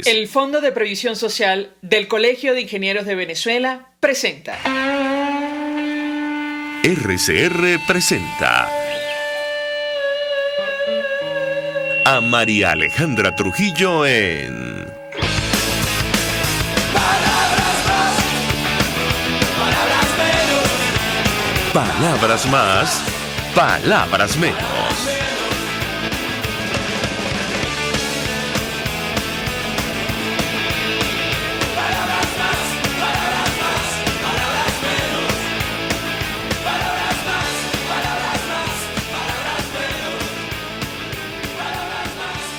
Sociales. El Fondo de Previsión Social del Colegio de Ingenieros de Venezuela presenta. RCR presenta a María Alejandra Trujillo en Palabras más, palabras menos.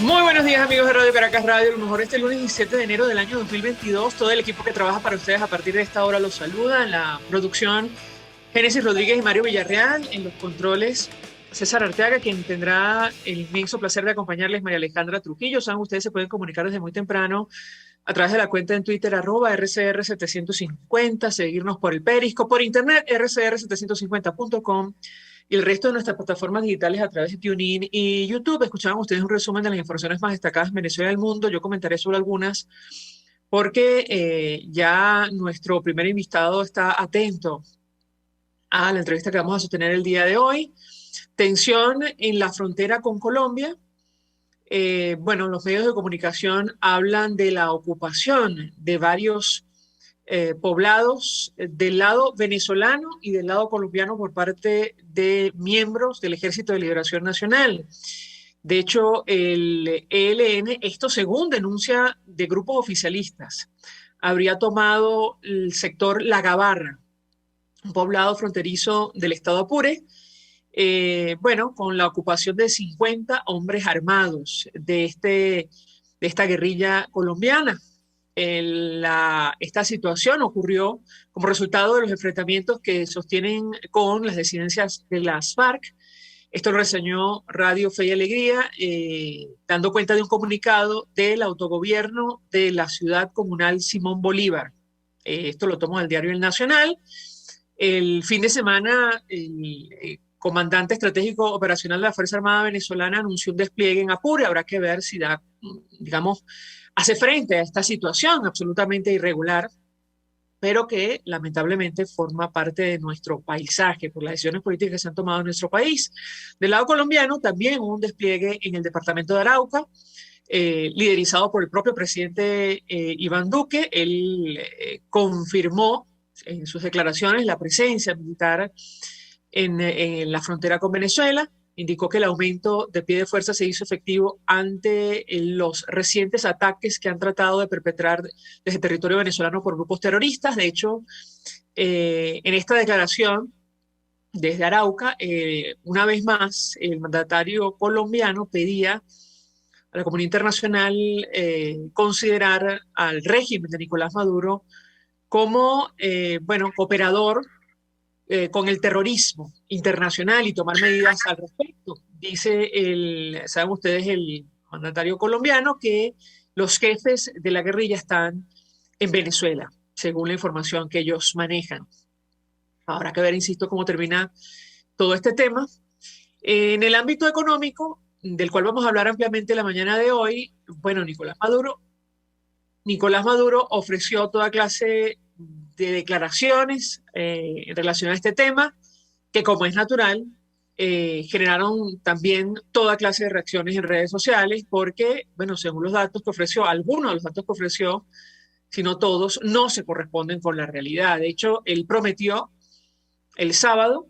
Muy buenos días, amigos de Radio Caracas Radio. A lo mejor este lunes 17 de enero del año 2022. Todo el equipo que trabaja para ustedes a partir de esta hora los saluda. En la producción, Génesis Rodríguez y Mario Villarreal. En los controles, César Arteaga, quien tendrá el inmenso placer de acompañarles, María Alejandra Trujillo. Saben, ustedes se pueden comunicar desde muy temprano a través de la cuenta en Twitter, @RCR750, seguirnos por el Periscope, por internet, rcr750.com. Y el resto de nuestras plataformas digitales a través de TuneIn y YouTube. Escuchaban ustedes un resumen de las informaciones más destacadas en Venezuela y el mundo. Yo comentaré sobre algunas porque ya nuestro primer invitado está atento a la entrevista que vamos a sostener el día de hoy. Tensión en la frontera con Colombia. Bueno, los medios de comunicación hablan de la ocupación de varios poblados del lado venezolano y del lado colombiano por parte de miembros del Ejército de Liberación Nacional. De hecho, el ELN, esto según denuncia de grupos oficialistas, habría tomado el sector La Gabarra, un poblado fronterizo del estado Apure, bueno, con la ocupación de 50 hombres armados de esta guerrilla colombiana. Esta situación ocurrió como resultado de los enfrentamientos que sostienen con las disidencias de las FARC. Esto lo reseñó Radio Fe y Alegría, dando cuenta de un comunicado del autogobierno de la ciudad comunal Simón Bolívar. Esto lo tomo del diario El Nacional. El fin de semana, el comandante estratégico operacional de la Fuerza Armada Venezolana anunció un despliegue en Apure. Habrá que ver si da, digamos, hace frente a esta situación absolutamente irregular, pero que lamentablemente forma parte de nuestro paisaje por las decisiones políticas que se han tomado en nuestro país. Del lado colombiano también hubo un despliegue en el departamento de Arauca, liderizado por el propio presidente Iván Duque. Él confirmó en sus declaraciones la presencia militar en la frontera con Venezuela. Indicó que el aumento de pie de fuerza se hizo efectivo ante los recientes ataques que han tratado de perpetrar desde territorio venezolano por grupos terroristas. De hecho, en esta declaración desde Arauca, una vez más, el mandatario colombiano pedía a la comunidad internacional considerar al régimen de Nicolás Maduro como, bueno, cooperador con el terrorismo internacional y tomar medidas al respecto. Dice saben ustedes, el mandatario colombiano, que los jefes de la guerrilla están en Venezuela, según la información que ellos manejan. Habrá que ver, insisto, cómo termina todo este tema. En el ámbito económico, del cual vamos a hablar ampliamente la mañana de hoy, bueno, Nicolás Maduro ofreció toda clase de declaraciones en relación a este tema, que como es natural, generaron también toda clase de reacciones en redes sociales, porque, bueno, según los datos que ofreció, algunos de los datos que ofreció, si no todos, no se corresponden con la realidad. De hecho, él prometió el sábado,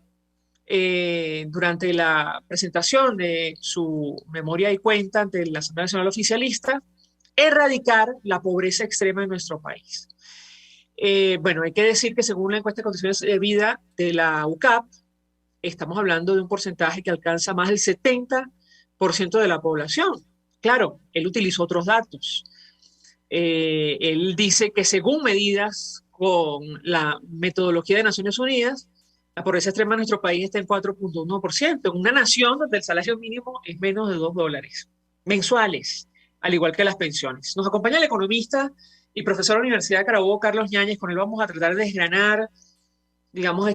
durante la presentación de su memoria y cuenta ante la Asamblea Nacional Oficialista, erradicar la pobreza extrema en nuestro país. Bueno, hay que decir que según la encuesta de condiciones de vida de la UCAP, estamos hablando de un porcentaje que alcanza más del 70% de la población. Claro, él utilizó otros datos. Él dice que según medidas con la metodología de Naciones Unidas, la pobreza extrema en nuestro país está en 4.1%, en una nación donde el salario mínimo es menos de $2 mensuales, al igual que las pensiones. Nos acompaña el economista y profesor de la Universidad de Carabobo, Carlos Ñáñez. Con él vamos a tratar de desgranar, digamos,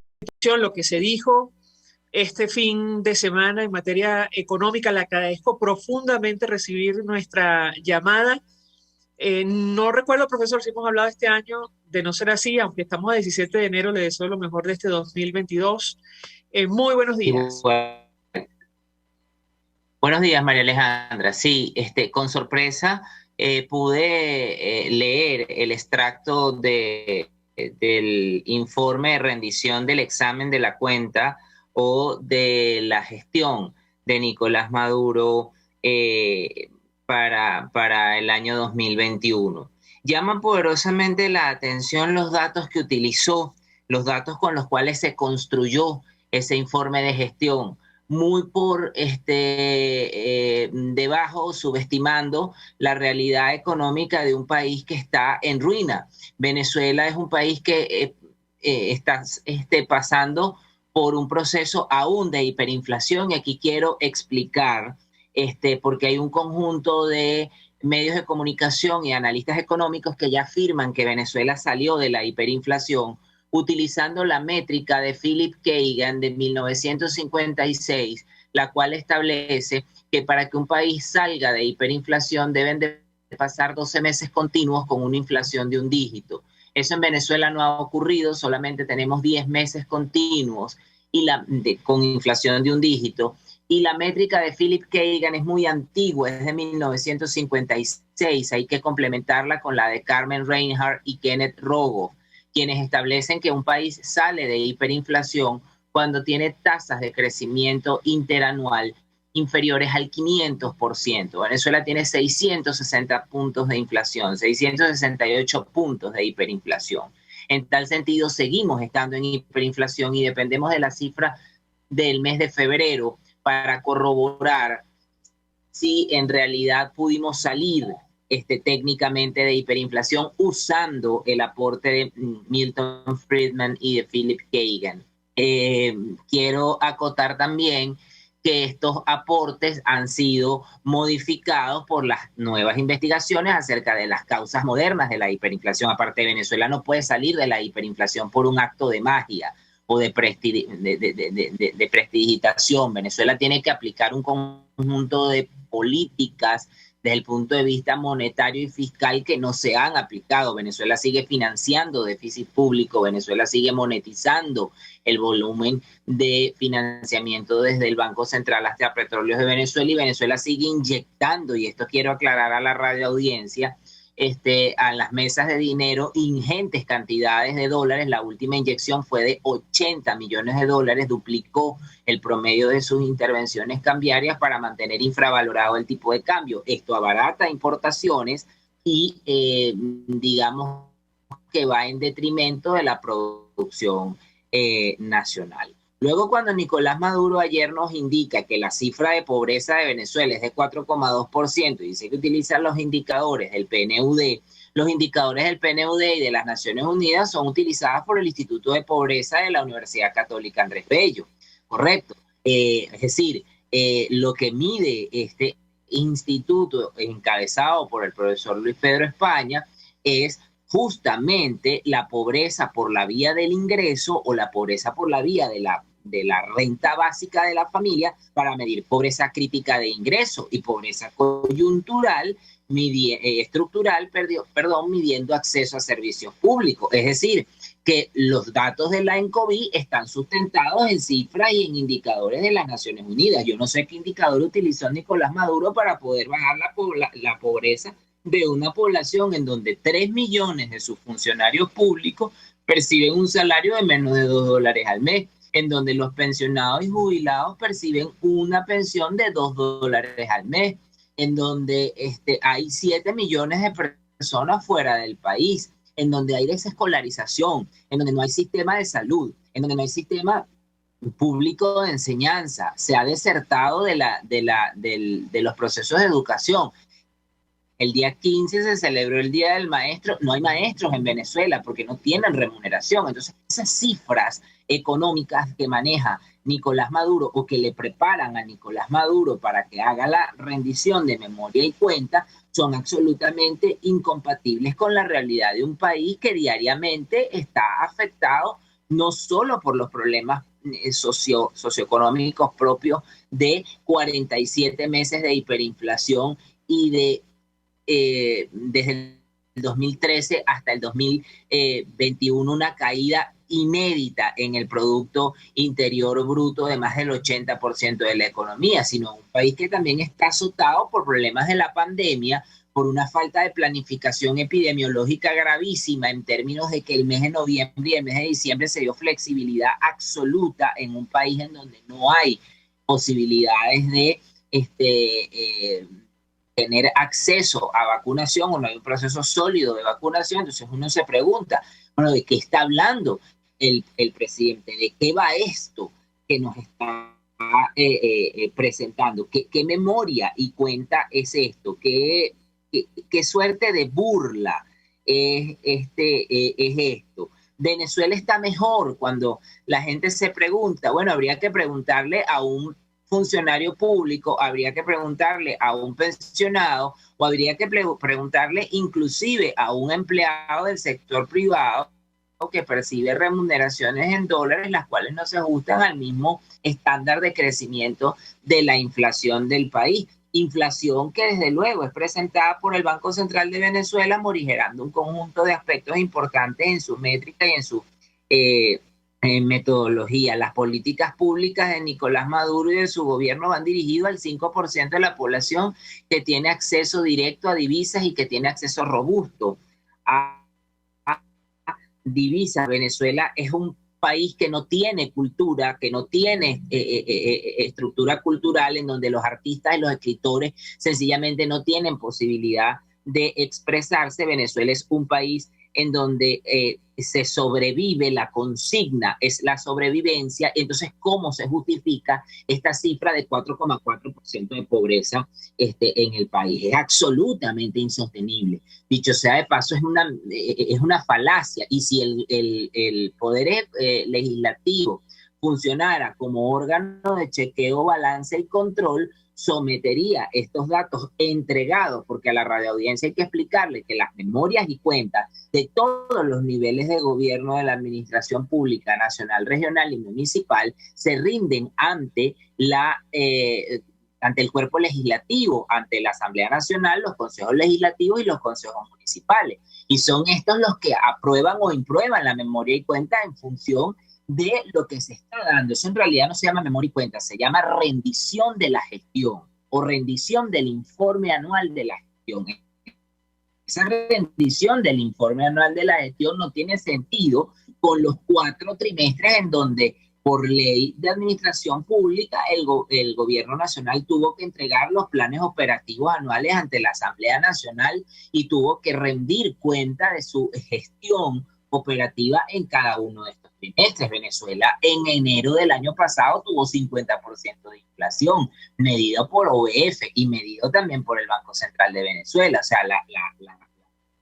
lo que se dijo este fin de semana en materia económica. Le agradezco profundamente recibir nuestra llamada No recuerdo, profesor, si hemos hablado este año. De no ser así, aunque estamos a 17 de enero, le deseo lo mejor de este 2022. Muy buenos días. Igual. Buenos días, María Alejandra. Sí, con sorpresa pude leer el extracto del informe de rendición del examen de la cuenta o de la gestión de Nicolás Maduro para el año 2021. Llaman poderosamente la atención los datos que utilizó, los datos con los cuales se construyó ese informe de gestión, muy por debajo, subestimando la realidad económica de un país que está en ruina. Venezuela es un país que está pasando por un proceso aún de hiperinflación, y aquí quiero explicar, porque hay un conjunto de medios de comunicación y analistas económicos que ya afirman que Venezuela salió de la hiperinflación utilizando la métrica de Philip Kagan de 1956, la cual establece que para que un país salga de hiperinflación deben de pasar 12 meses continuos con una inflación de un dígito. Eso en Venezuela no ha ocurrido, solamente tenemos 10 meses continuos con inflación de un dígito. Y la métrica de Philip Kagan es muy antigua, es de 1956, hay que complementarla con la de Carmen Reinhardt y Kenneth Rogoff, quienes establecen que un país sale de hiperinflación cuando tiene tasas de crecimiento interanual inferiores al 500%. Venezuela tiene 660 puntos de inflación, 668 puntos de hiperinflación. En tal sentido, seguimos estando en hiperinflación y dependemos de la cifra del mes de febrero para corroborar si en realidad pudimos salir técnicamente de hiperinflación usando el aporte de Milton Friedman y de Philip Kagan. Quiero acotar también que estos aportes han sido modificados por las nuevas investigaciones acerca de las causas modernas de la hiperinflación. Aparte, Venezuela no puede salir de la hiperinflación por un acto de magia o de prestidigitación. Venezuela tiene que aplicar un conjunto de políticas desde el punto de vista monetario y fiscal que no se han aplicado. Venezuela sigue financiando déficit público, Venezuela sigue monetizando el volumen de financiamiento desde el Banco Central hasta Petróleos de Venezuela, y Venezuela sigue inyectando, y esto quiero aclarar a la radioaudiencia, a las mesas de dinero ingentes cantidades de dólares. La última inyección fue de 80 millones de dólares, duplicó el promedio de sus intervenciones cambiarias para mantener infravalorado el tipo de cambio. Esto abarata importaciones y digamos que va en detrimento de la producción nacional. Luego, cuando Nicolás Maduro ayer nos indica que la cifra de pobreza de Venezuela es de 4,2% y dice que utiliza los indicadores del PNUD, los indicadores del PNUD y de las Naciones Unidas son utilizados por el Instituto de Pobreza de la Universidad Católica Andrés Bello, ¿correcto? Es decir, lo que mide este instituto encabezado por el profesor Luis Pedro España es justamente la pobreza por la vía del ingreso o la pobreza por la vía de la renta básica de la familia, para medir pobreza crítica de ingreso y pobreza coyuntural, estructural, midiendo acceso a servicios públicos. Es decir, que los datos de la ENCOVI están sustentados en cifras y en indicadores de las Naciones Unidas. Yo no sé qué indicador utilizó Nicolás Maduro para poder bajar la pobreza de una población en donde 3 millones de sus funcionarios públicos perciben un salario de menos de $2 al mes, en donde los pensionados y jubilados perciben una pensión de $2 al mes, en donde hay 7 millones de personas fuera del país, en donde hay desescolarización, en donde no hay sistema de salud, en donde no hay sistema público de enseñanza, se ha desertado de los procesos de educación. El día 15 se celebró el Día del Maestro. No hay maestros en Venezuela porque no tienen remuneración. Entonces, esas cifras económicas que maneja Nicolás Maduro o que le preparan a Nicolás Maduro para que haga la rendición de memoria y cuenta son absolutamente incompatibles con la realidad de un país que diariamente está afectado no solo por los problemas socioeconómicos propios de 47 meses de hiperinflación y de desde el 2013 hasta el 2021 una caída inédita en el Producto Interior Bruto de más del 80% de la economía, sino un país que también está azotado por problemas de la pandemia, por una falta de planificación epidemiológica gravísima en términos de que el mes de noviembre y el mes de diciembre se dio flexibilidad absoluta en un país en donde no hay posibilidades de tener acceso a vacunación o no hay un proceso sólido de vacunación. Entonces uno se pregunta, bueno, ¿de qué está hablando el presidente? ¿De qué va esto que nos está presentando? ¿Qué memoria y cuenta es esto? ¿Qué suerte de burla es esto? Venezuela está mejor cuando la gente se pregunta, bueno, habría que preguntarle a un funcionario público, habría que preguntarle a un pensionado o habría que preguntarle inclusive a un empleado del sector privado que percibe remuneraciones en dólares, las cuales no se ajustan al mismo estándar de crecimiento de la inflación del país. Inflación que desde luego es presentada por el Banco Central de Venezuela, morigerando un conjunto de aspectos importantes en su métrica y en su metodología. Las políticas públicas de Nicolás Maduro y de su gobierno van dirigidas al 5% de la población que tiene acceso directo a divisas y que tiene acceso robusto a divisas. Venezuela es un país que no tiene cultura, que no tiene estructura cultural, en donde los artistas y los escritores sencillamente no tienen posibilidad de expresarse. Venezuela es un país en donde se sobrevive, la consigna es la sobrevivencia. Entonces, ¿cómo se justifica esta cifra de 4,4% de pobreza en el país? Es absolutamente insostenible. Dicho sea de paso, es una falacia. Y si el poder legislativo funcionara como órgano de chequeo, balance y control, sometería estos datos entregados, porque a la radioaudiencia hay que explicarle que las memorias y cuentas de todos los niveles de gobierno de la administración pública, nacional, regional y municipal, se rinden ante el cuerpo legislativo, ante la Asamblea Nacional, los consejos legislativos y los consejos municipales. Y son estos los que aprueban o imprueban la memoria y cuenta en función de lo que se está dando. Eso en realidad no se llama memoria y cuenta, se llama rendición de la gestión o rendición del informe anual de la gestión. Esa rendición del informe anual de la gestión no tiene sentido con los 4 trimestres en donde por ley de administración pública el gobierno nacional tuvo que entregar los planes operativos anuales ante la Asamblea Nacional y tuvo que rendir cuenta de su gestión operativa en cada uno de estos trimestres. Venezuela en enero del año pasado tuvo 50% de inflación, medido por OEF y medido también por el Banco Central de Venezuela. O sea,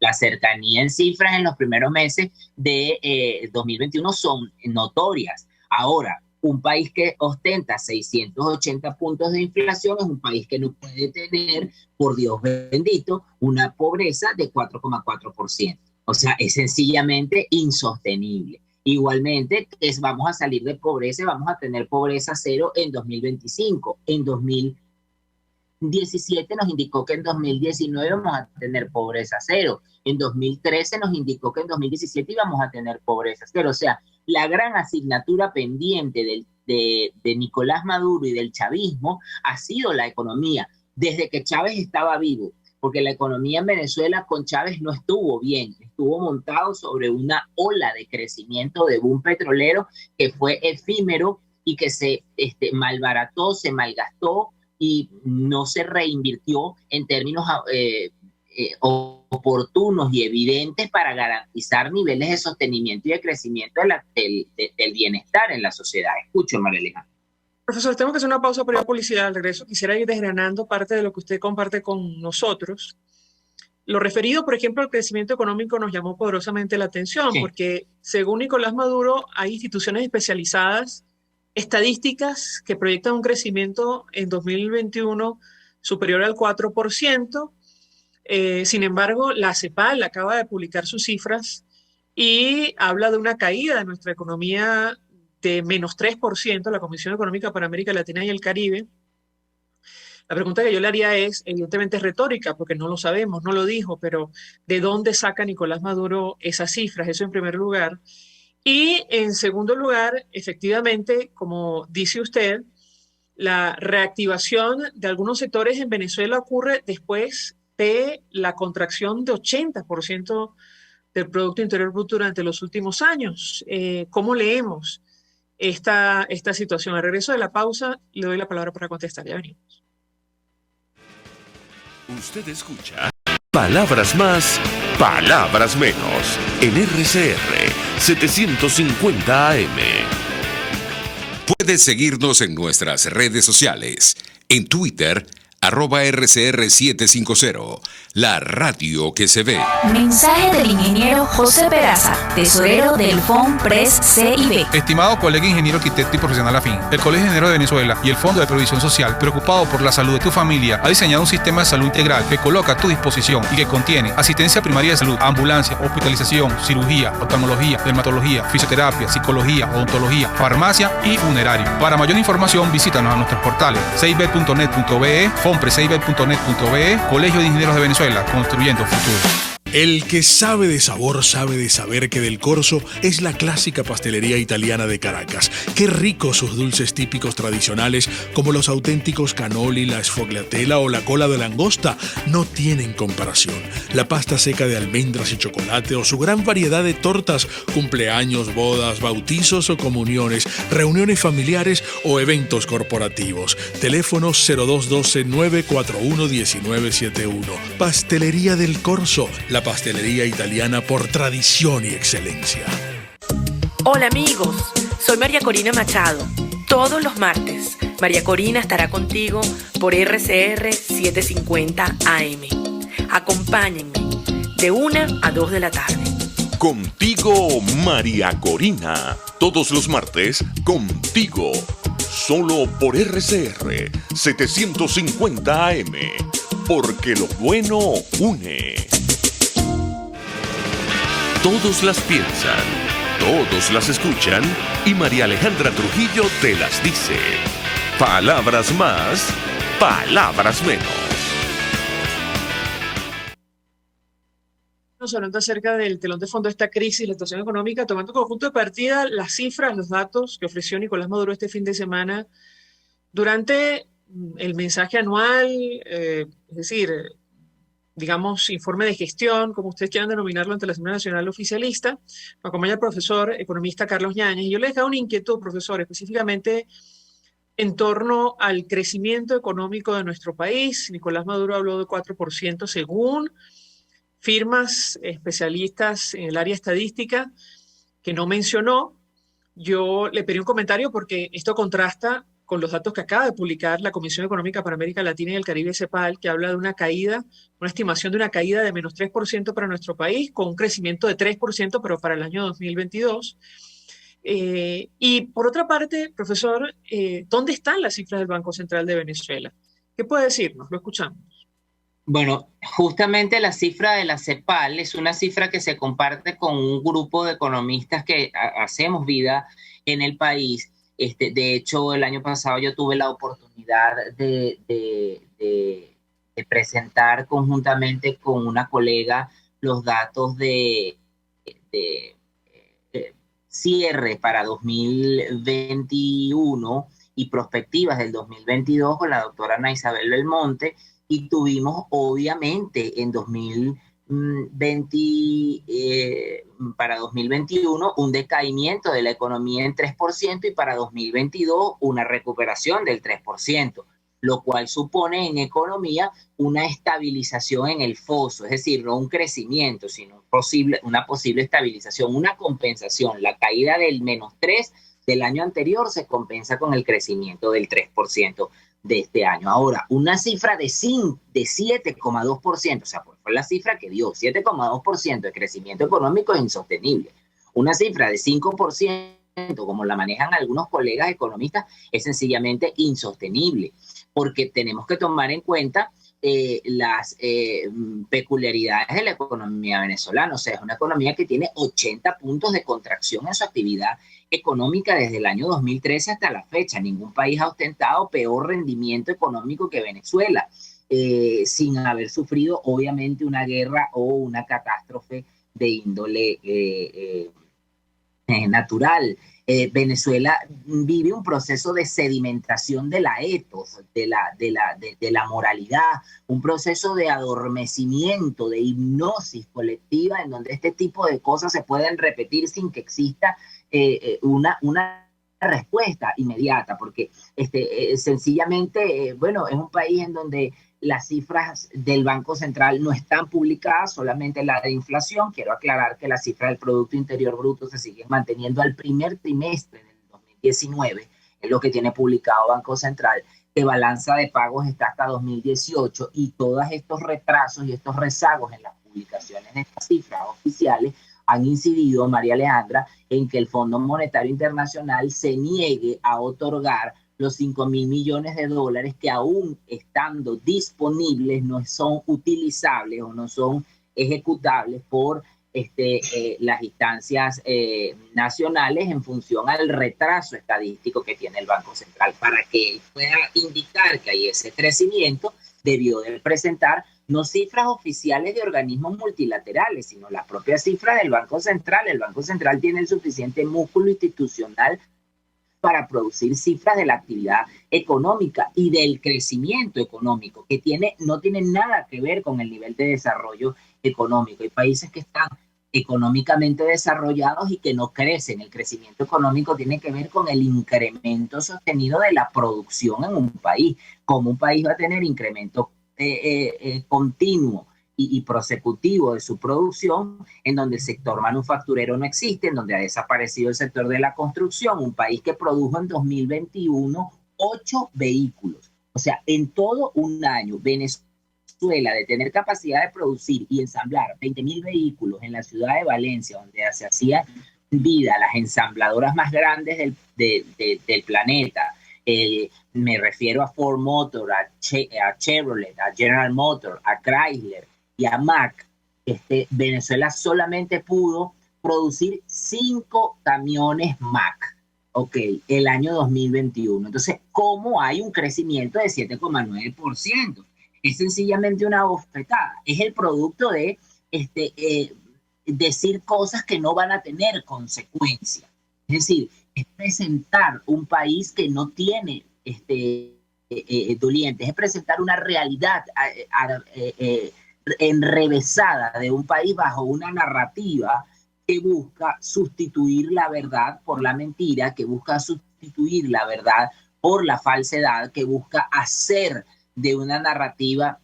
la cercanía en cifras en los primeros meses de 2021 son notorias. Ahora, un país que ostenta 680 puntos de inflación es un país que no puede tener, por Dios bendito, una pobreza de 4,4%. O sea, es sencillamente insostenible. Igualmente, vamos a salir de pobreza y vamos a tener pobreza cero en 2025. En 2017 nos indicó que en 2019 vamos a tener pobreza cero. En 2013 nos indicó que en 2017 íbamos a tener pobreza cero. O sea, la gran asignatura pendiente de Nicolás Maduro y del chavismo ha sido la economía. Desde que Chávez estaba vivo, porque la economía en Venezuela con Chávez no estuvo bien, estuvo montado sobre una ola de crecimiento de boom petrolero que fue efímero y que se malbarató, se malgastó y no se reinvirtió en términos oportunos y evidentes para garantizar niveles de sostenimiento y de crecimiento del bienestar en la sociedad. Escucho, María Alejandra. Profesor, tengo que hacer una pausa para ir a publicidad. Al regreso quisiera ir desgranando parte de lo que usted comparte con nosotros. Lo referido, por ejemplo, al crecimiento económico nos llamó poderosamente la atención, sí, porque según Nicolás Maduro hay instituciones especializadas, estadísticas que proyectan un crecimiento en 2021 superior al 4%. Sin embargo, la CEPAL acaba de publicar sus cifras y habla de una caída de nuestra economía de menos 3%, la Comisión Económica para América Latina y el Caribe, La pregunta que yo le haría es, evidentemente es retórica, porque no lo sabemos, no lo dijo, pero ¿de dónde saca Nicolás Maduro esas cifras? Eso en primer lugar. Y en segundo lugar, efectivamente, como dice usted, la reactivación de algunos sectores en Venezuela ocurre después de la contracción de 80% del Producto Interior Bruto durante los últimos años. ¿Cómo leemos esta situación? Al regreso de la pausa, le doy la palabra para contestar. Ya venimos. Usted escucha Palabras Más, Palabras Menos en RCR 750 AM. Puedes seguirnos en nuestras redes sociales. En Twitter, @RCR750, la radio que se ve. Mensaje del ingeniero José Peraza, tesorero del FONPRES CIB. Estimado colega ingeniero arquitecto y profesional afín, el Colegio de Ingenieros de Venezuela y el Fondo de Previsión Social, preocupado por la salud de tu familia, ha diseñado un sistema de salud integral que coloca a tu disposición y que contiene asistencia primaria de salud, ambulancia, hospitalización, cirugía, oftalmología, dermatología, fisioterapia, psicología, odontología, farmacia y funerario. Para mayor información, visítanos a nuestros portales cib.net.be, fonprescib.net.be, Colegio de Ingenieros de Venezuela, construyendo futuro. El que sabe de sabor sabe de saber que Del Corso es la clásica pastelería italiana de Caracas. Qué ricos sus dulces típicos tradicionales como los auténticos cannoli, la sfogliatella o la cola de langosta no tienen comparación. La pasta seca de almendras y chocolate o su gran variedad de tortas, cumpleaños, bodas, bautizos o comuniones, reuniones familiares o eventos corporativos. Teléfono 0212-941-1971. Pastelería Del Corso, la pastelería italiana por tradición y excelencia. Hola amigos, soy María Corina Machado. Todos los martes, María Corina estará contigo por RCR 750 AM. Acompáñenme de 1 a 2 de la tarde. Contigo, María Corina. Todos los martes, contigo. Solo por RCR 750 AM. Porque lo bueno une. Todos las piensan, todos las escuchan y María Alejandra Trujillo te las dice. Palabras más, palabras menos. Estamos hablando acerca del telón de fondo de esta crisis, la situación económica, tomando como punto de partida las cifras, los datos que ofreció Nicolás Maduro este fin de semana durante el mensaje anual, es decir, digamos, informe de gestión, como ustedes quieran denominarlo, ante la Asamblea Nacional Oficialista. Me acompaña el profesor economista Carlos Yáñez. Y yo le he dejado una inquietud, profesor, específicamente en torno al crecimiento económico de nuestro país. Nicolás Maduro habló de 4% según firmas especialistas en el área estadística, que no mencionó. Yo le pedí un comentario porque esto contrasta con los datos que acaba de publicar la Comisión Económica para América Latina y el Caribe, CEPAL, que habla de una caída, una estimación de una caída de menos 3% para nuestro país, con un crecimiento de 3%, pero para el año 2022. Y por otra parte, profesor, ¿dónde están las cifras del Banco Central de Venezuela? ¿Qué puede decirnos? Lo escuchamos. Bueno, justamente la cifra de la CEPAL es una cifra que se comparte con un grupo de economistas que hacemos vida en el país. De hecho, el año pasado yo tuve la oportunidad de presentar conjuntamente con una colega los datos de cierre para 2021 y perspectivas del 2022 con la doctora Ana Isabel Belmonte, y tuvimos obviamente en 2020, para 2021 un decaimiento de la economía en 3% y para 2022 una recuperación del 3%, lo cual supone en economía una estabilización en el foso, es decir, no un crecimiento, sino una posible estabilización, una compensación. La caída del -3 del año anterior se compensa con el crecimiento del 3% de este año. Ahora, una cifra de 7,2%, o sea, fue la cifra que dio, 7,2% de crecimiento económico es insostenible. Una cifra de 5%, como la manejan algunos colegas economistas, es sencillamente insostenible, porque tenemos que tomar en cuenta las peculiaridades de la economía venezolana. O sea, es una economía que tiene 80 puntos de contracción en su actividad económica desde el año 2013 hasta la fecha. Ningún país ha ostentado peor rendimiento económico que Venezuela, sin haber sufrido obviamente una guerra o una catástrofe de índole natural. Venezuela vive un proceso de sedimentación de la ethos, de la moralidad, un proceso de adormecimiento, de hipnosis colectiva, en donde este tipo de cosas se pueden repetir sin que exista una respuesta inmediata, porque sencillamente, bueno, es un país en donde las cifras del Banco Central no están publicadas, solamente la de inflación. Quiero aclarar que las cifras del Producto Interior Bruto se siguen manteniendo al primer trimestre del 2019, es lo que tiene publicado Banco Central, que balanza de pagos está hasta 2018, y todos estos retrasos y estos rezagos en las publicaciones de estas cifras oficiales han incidido, María Alejandra, en que el Fondo Monetario Internacional se niegue a otorgar los $5.000 millones que aún estando disponibles no son utilizables o no son ejecutables por las instancias nacionales en función al retraso estadístico que tiene el Banco Central. Para que pueda indicar que hay ese crecimiento, debió de presentar no cifras oficiales de organismos multilaterales, sino las propias cifras del Banco Central. El Banco Central tiene el suficiente músculo institucional para producir cifras de la actividad económica y del crecimiento económico, que no tiene nada que ver con el nivel de desarrollo económico. Hay países que están económicamente desarrollados y que no crecen. El crecimiento económico tiene que ver con el incremento sostenido de la producción en un país. Como un país va a tener incremento continuo y prosecutivo de su producción, en donde el sector manufacturero no existe, en donde ha desaparecido el sector de la construcción, un país que produjo en 2021 8 vehículos. O sea, en todo un año, Venezuela, de tener capacidad de producir y ensamblar 20.000 vehículos en la ciudad de Valencia, donde se hacía vida las ensambladoras más grandes del planeta. Me refiero a Ford Motor, a Chevrolet, a General Motors, a Chrysler y a Mack. Venezuela solamente pudo producir 5 camiones Mack, el año 2021. Entonces, ¿cómo hay un crecimiento de 7,9%? Es sencillamente una bofetada. Es el producto de decir cosas que no van a tener consecuencias. Es decir, es presentar un país que no tiene dolientes, es presentar una realidad enrevesada de un país bajo una narrativa que busca sustituir la verdad por la mentira, que busca sustituir la verdad por la falsedad, que busca hacer de una narrativa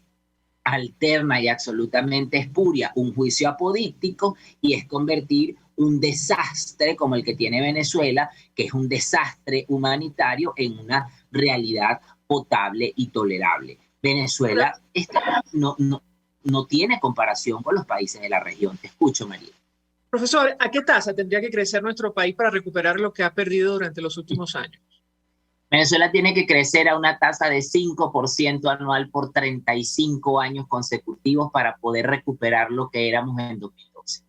alterna y absolutamente espuria un juicio apodíctico, y es convertir un desastre como el que tiene Venezuela, que es un desastre humanitario, en una realidad potable y tolerable. Venezuela no tiene comparación con los países de la región. Te escucho, María. Profesor, ¿a qué tasa tendría que crecer nuestro país para recuperar lo que ha perdido durante los últimos años? Venezuela tiene que crecer a una tasa de 5% anual por 35 años consecutivos para poder recuperar lo que éramos en 2012.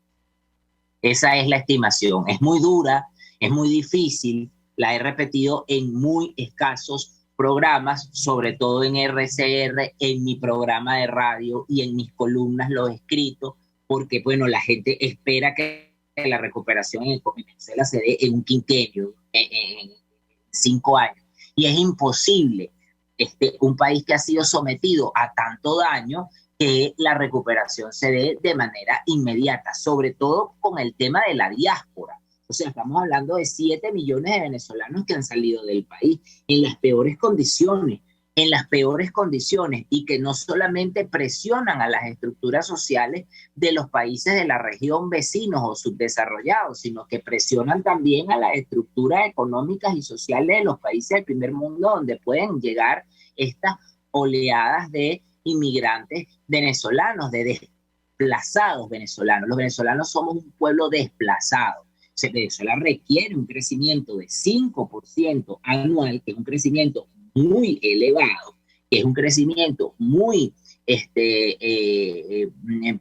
Esa es la estimación. Es muy dura, es muy difícil, la he repetido en muy escasos programas, sobre todo en RCR, en mi programa de radio y en mis columnas lo he escrito, porque bueno, la gente espera que la recuperación en Venezuela se dé en un quinquenio, en 5 años. Y es imposible, un país que ha sido sometido a tanto daño, que la recuperación se dé de manera inmediata, sobre todo con el tema de la diáspora. O sea, estamos hablando de 7 millones de venezolanos que han salido del país en las peores condiciones, y que no solamente presionan a las estructuras sociales de los países de la región vecinos o subdesarrollados, sino que presionan también a las estructuras económicas y sociales de los países del primer mundo, donde pueden llegar estas oleadas de inmigrantes venezolanos, de desplazados venezolanos. Los venezolanos somos un pueblo desplazado. Venezuela requiere un crecimiento de 5% anual, que es un crecimiento muy elevado, que es un crecimiento muy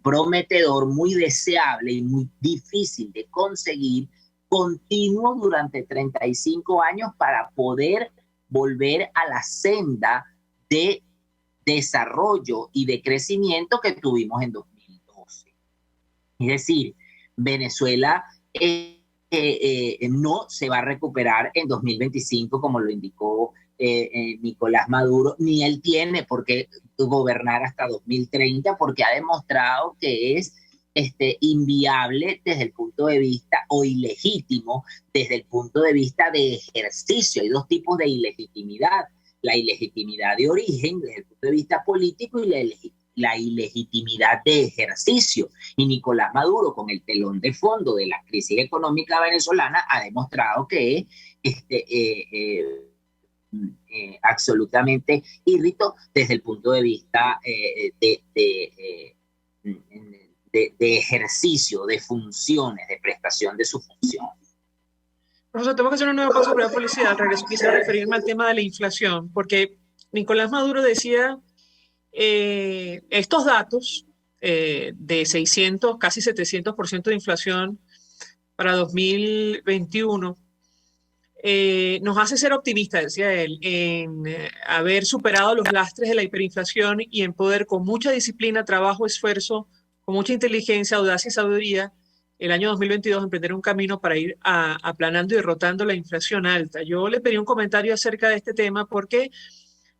prometedor, muy deseable y muy difícil de conseguir, continuo durante 35 años para poder volver a la senda de desarrollo y de crecimiento que tuvimos en 2012. Es decir, Venezuela no se va a recuperar en 2025 como lo indicó Nicolás Maduro, ni él tiene por qué gobernar hasta 2030 porque ha demostrado que es inviable desde el punto de vista, o ilegítimo desde el punto de vista de ejercicio. Hay dos tipos de ilegitimidad: la ilegitimidad de origen desde el punto de vista político y la ilegitimidad de ejercicio. Y Nicolás Maduro, con el telón de fondo de la crisis económica venezolana, ha demostrado que es absolutamente irrito desde el punto de vista de ejercicio, de funciones, de prestación de su función. Profesor, tengo que hacer una nueva pausa para la publicidad. Al regreso quisiera referirme al tema de la inflación, porque Nicolás Maduro decía estos datos de 600, casi 700% de inflación para 2021 nos hace ser optimistas, decía él, en haber superado los lastres de la hiperinflación y en poder, con mucha disciplina, trabajo, esfuerzo, con mucha inteligencia, audacia y sabiduría, el año 2022 emprender un camino para ir aplanando y derrotando la inflación alta. Yo le pedí un comentario acerca de este tema porque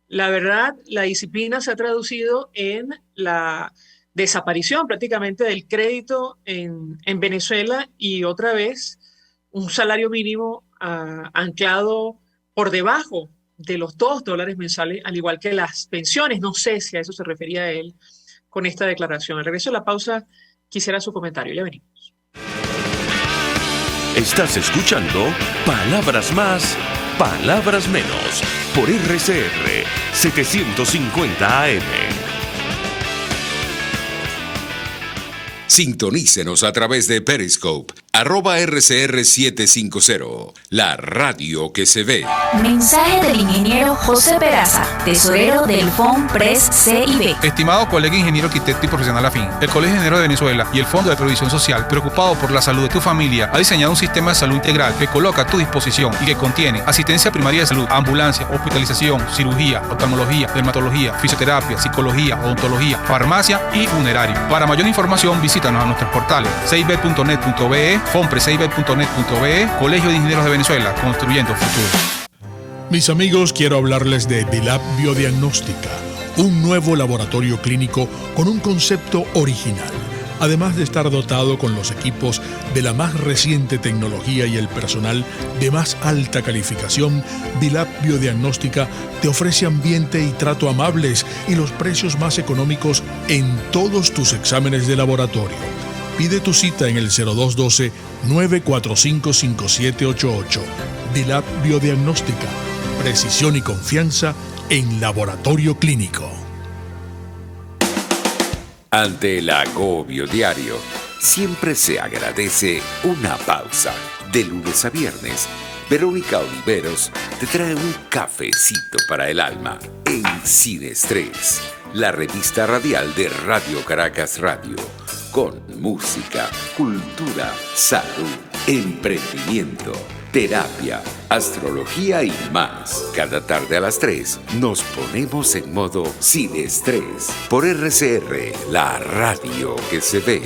la verdad, la disciplina se ha traducido en la desaparición prácticamente del crédito en Venezuela y otra vez un salario mínimo anclado por debajo de los $2 mensuales, al igual que las pensiones. No sé si a eso se refería él con esta declaración. Al regreso de la pausa quisiera su comentario. Ya venimos. Estás escuchando Palabras Más, Palabras Menos por RCR 750 AM. Sintonícenos a través de Periscope, @RCR750, la radio que se ve. Mensaje del ingeniero José Peraza, tesorero del FONPRES CIB. Estimado colega ingeniero arquitecto y profesional afín, el Colegio de Ingenieros de Venezuela y el Fondo de Previsión Social, preocupado por la salud de tu familia, ha diseñado un sistema de salud integral que coloca a tu disposición y que contiene asistencia primaria de salud, ambulancia, hospitalización, cirugía, oftalmología, dermatología, fisioterapia, psicología, odontología, farmacia y funerario. Para mayor información, visítanos a nuestros portales cib.net.be, fonprescib.net.be, Colegio de Ingenieros de Venezuela, construyendo futuro. Mis amigos, quiero hablarles de Dilab Biodiagnóstica, un nuevo laboratorio clínico con un concepto original. Además de estar dotado con los equipos de la más reciente tecnología y el personal de más alta calificación, Dilab Biodiagnóstica te ofrece ambiente y trato amables y los precios más económicos en todos tus exámenes de laboratorio. Pide tu cita en el 0212-945-5788. Dilab Biodiagnóstica. Precisión y confianza en laboratorio clínico. Ante el agobio diario, siempre se agradece una pausa. De lunes a viernes, Verónica Oliveros te trae un cafecito para el alma en Sin Estrés, la revista radial de Radio Caracas Radio, con música, cultura, salud, emprendimiento, terapia, astrología y más. Cada tarde a las 3 nos ponemos en modo Sin Estrés por RCR, la radio que se ve.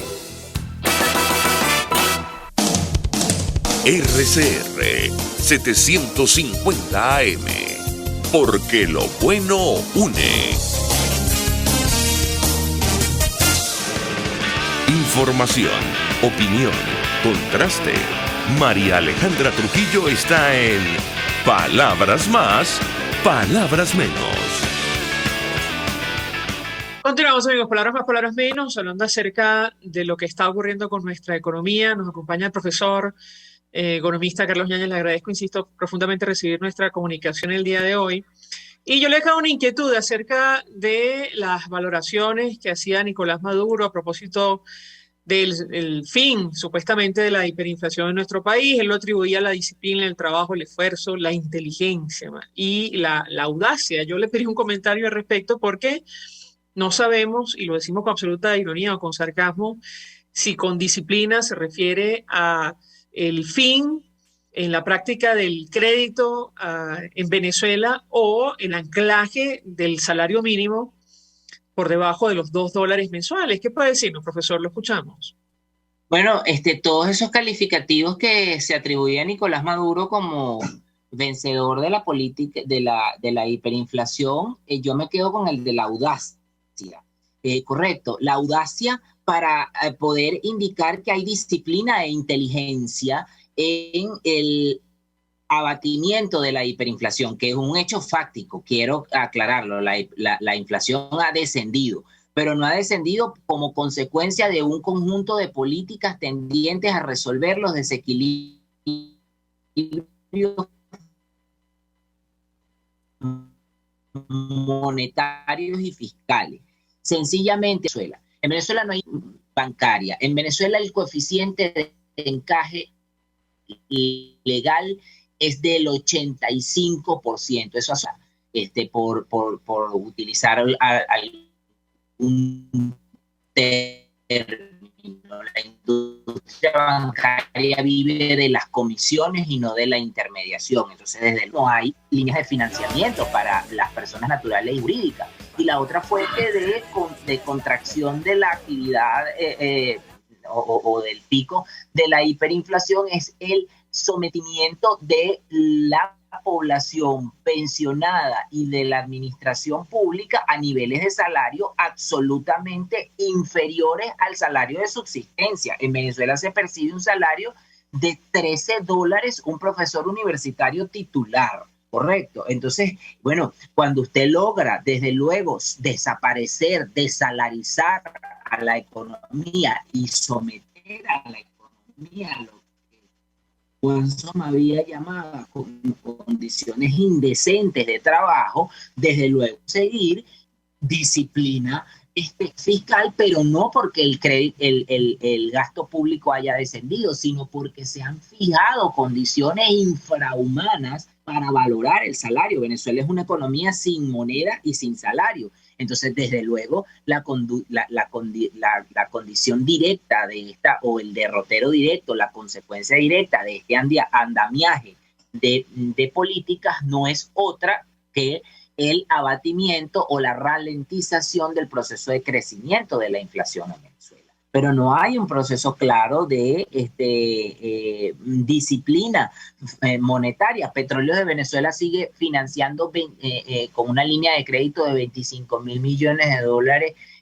RCR 750 AM, porque lo bueno une. Información, opinión, contraste. María Alejandra Trujillo está en Palabras Más, Palabras Menos. Continuamos, amigos, palabras más, palabras menos, hablando acerca de lo que está ocurriendo con nuestra economía. Nos acompaña el profesor economista Carlos Yáñez. Le agradezco, insisto, profundamente recibir nuestra comunicación el día de hoy. Y yo le dejo una inquietud acerca de las valoraciones que hacía Nicolás Maduro a propósito del fin, supuestamente, de la hiperinflación en nuestro país. Él lo atribuía a la disciplina, el trabajo, el esfuerzo, la inteligencia y la audacia. Yo le pedí un comentario al respecto porque No sabemos, y lo decimos con absoluta ironía o con sarcasmo, si con disciplina se refiere a el fin en la práctica del crédito en Venezuela o el anclaje del salario mínimo por debajo de los $2 mensuales. ¿Qué puede decirnos, profesor? Lo escuchamos. Bueno, todos esos calificativos que se atribuye a Nicolás Maduro como vencedor de la política, de la hiperinflación, yo me quedo con el de la audacia. Correcto, la audacia para poder indicar que hay disciplina e inteligencia en el abatimiento de la hiperinflación, que es un hecho fáctico, quiero aclararlo, la inflación ha descendido, pero no ha descendido como consecuencia de un conjunto de políticas tendientes a resolver los desequilibrios monetarios y fiscales. Sencillamente, en Venezuela no hay bancaria. En Venezuela el coeficiente de encaje legal es del 85%. Eso por utilizar algún término. La industria bancaria vive de las comisiones y no de la intermediación. Entonces, desde no hay líneas de financiamiento para las personas naturales y jurídicas. Y la otra fuente de contracción de la actividad o del pico de la hiperinflación es el sometimiento de la población pensionada y de la administración pública a niveles de salario absolutamente inferiores al salario de subsistencia. En Venezuela se percibe un salario de $13 un profesor universitario titular. Correcto. Entonces, bueno, cuando usted logra, desde luego, desaparecer, desalarizar a la economía y someter a la economía a lo que Juanson había llamado condiciones indecentes de trabajo, desde luego seguir disciplina fiscal, pero no porque el gasto público haya descendido, sino porque se han fijado condiciones infrahumanas para valorar el salario. Venezuela es una economía sin moneda y sin salario. Entonces, desde luego, la condición directa de esta, o el derrotero directo, la consecuencia directa de este andamiaje de políticas no es otra que el abatimiento o la ralentización del proceso de crecimiento de la inflación en Venezuela. Pero no hay un proceso claro de disciplina monetaria. Petróleos de Venezuela sigue financiando con una línea de crédito de $25.000 millones.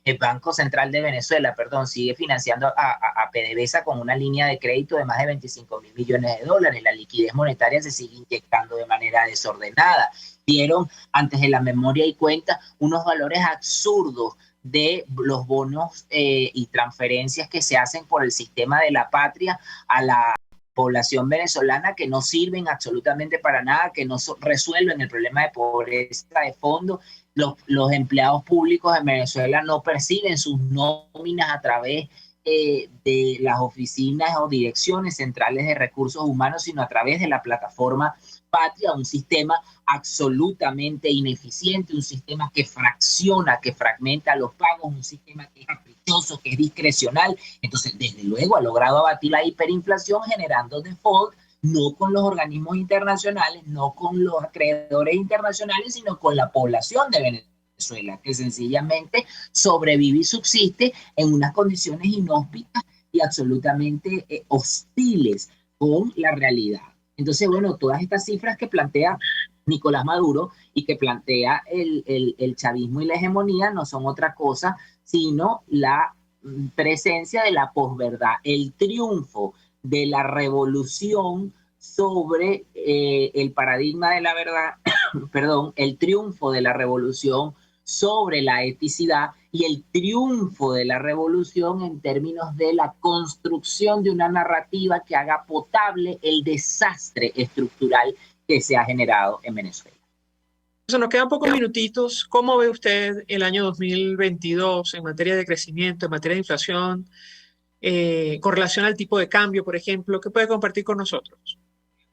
El Banco Central de Venezuela, sigue financiando a PDVSA con una línea de crédito de más de $25.000 millones. La liquidez monetaria se sigue inyectando de manera desordenada. Dieron antes de la memoria y cuenta unos valores absurdos de los bonos y transferencias que se hacen por el sistema de la patria a la población venezolana, que no sirven absolutamente para nada, que no resuelven el problema de pobreza de fondo. Los empleados públicos en Venezuela no perciben sus nóminas a través de las oficinas o direcciones centrales de recursos humanos, sino a través de la plataforma Patria, un sistema absolutamente ineficiente, un sistema que fracciona, que fragmenta los pagos, un sistema que es caprichoso, que es discrecional. Entonces, desde luego, ha logrado abatir la hiperinflación generando default, no con los organismos internacionales, no con los acreedores internacionales, sino con la población de Venezuela, que sencillamente sobrevive y subsiste en unas condiciones inhóspitas y absolutamente hostiles con la realidad. Entonces, bueno, todas estas cifras que plantea Nicolás Maduro y que plantea el chavismo y la hegemonía no son otra cosa sino la presencia de la posverdad, el triunfo de la revolución sobre el paradigma de la verdad, el triunfo de la revolución sobre la eticidad y el triunfo de la revolución en términos de la construcción de una narrativa que haga potable el desastre estructural que se ha generado en Venezuela. Se nos quedan pocos minutitos. ¿Cómo ve usted el año 2022 en materia de crecimiento, en materia de inflación, con relación al tipo de cambio, por ejemplo? ¿Qué puede compartir con nosotros?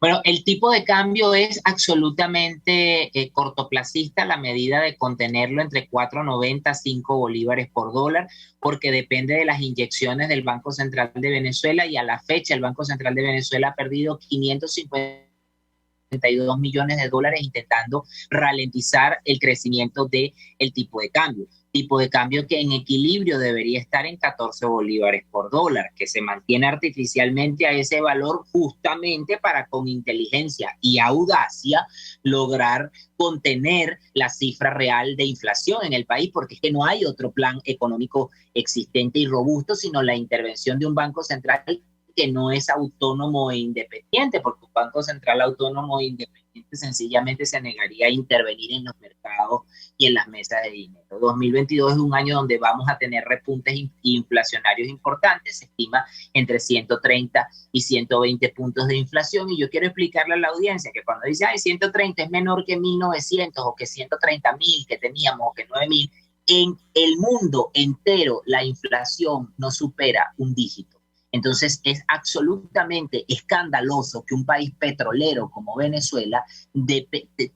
Bueno, el tipo de cambio es absolutamente cortoplacista, la medida de contenerlo entre 4.90 a 5 bolívares por dólar, porque depende de las inyecciones del Banco Central de Venezuela, y a la fecha el Banco Central de Venezuela ha perdido 552 millones de dólares intentando ralentizar el crecimiento del tipo de cambio. Tipo de cambio que en equilibrio debería estar en 14 bolívares por dólar, que se mantiene artificialmente a ese valor justamente para, con inteligencia y audacia, lograr contener la cifra real de inflación en el país, porque es que no hay otro plan económico existente y robusto, sino la intervención de un banco central que no es autónomo e independiente, porque un banco central autónomo e independiente sencillamente se negaría a intervenir en los mercados y en las mesas de dinero. 2022 es un año donde vamos a tener repuntes inflacionarios importantes, se estima entre 130 y 120 puntos de inflación, y yo quiero explicarle a la audiencia que cuando dice, 130 es menor que 1900 o que 130.000 que teníamos o que 9.000, en el mundo entero la inflación no supera un dígito. Entonces es absolutamente escandaloso que un país petrolero como Venezuela detente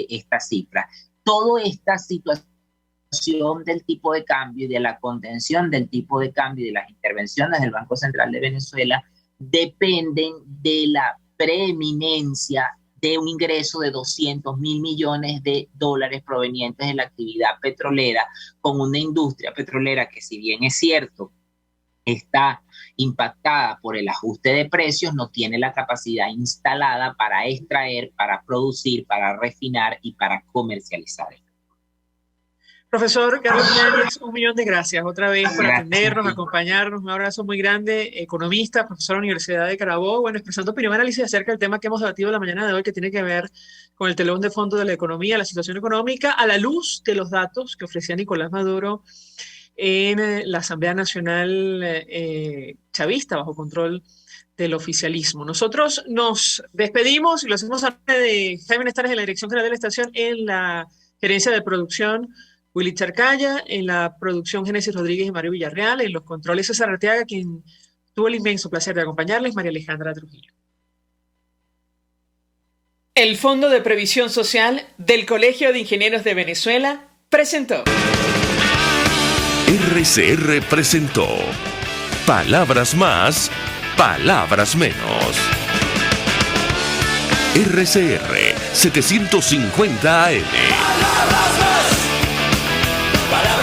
esta cifra. Toda esta situación del tipo de cambio y de la contención del tipo de cambio y de las intervenciones del Banco Central de Venezuela dependen de la preeminencia de un ingreso de 200.000 millones de dólares provenientes de la actividad petrolera, con una industria petrolera que, si bien es cierto, está impactada por el ajuste de precios, no tiene la capacidad instalada para extraer, para producir, para refinar y para comercializar. Profesor Carlos Yáñez, 1.000.000 de gracias otra vez por atendernos, acompañarnos. Un abrazo muy grande, economista, profesor de la Universidad de Carabobo, bueno, expresando opinión y análisis acerca del tema que hemos debatido la mañana de hoy, que tiene que ver con el telón de fondo de la economía, la situación económica, a la luz de los datos que ofrecía Nicolás Maduro en la Asamblea Nacional Chavista, bajo control del oficialismo. Nosotros nos despedimos y lo hacemos a nombre de Jaime Nestares en la Dirección General de la Estación, en la gerencia de producción Willy Charcaya, en la producción Génesis Rodríguez y Mario Villarreal, en los controles César Arteaga, quien tuvo el inmenso placer de acompañarles, María Alejandra Trujillo. El Fondo de Previsión Social del Colegio de Ingenieros de Venezuela presentó. RCR presentó Palabras Más, Palabras Menos. RCR 750 AM. Palabras más, palabras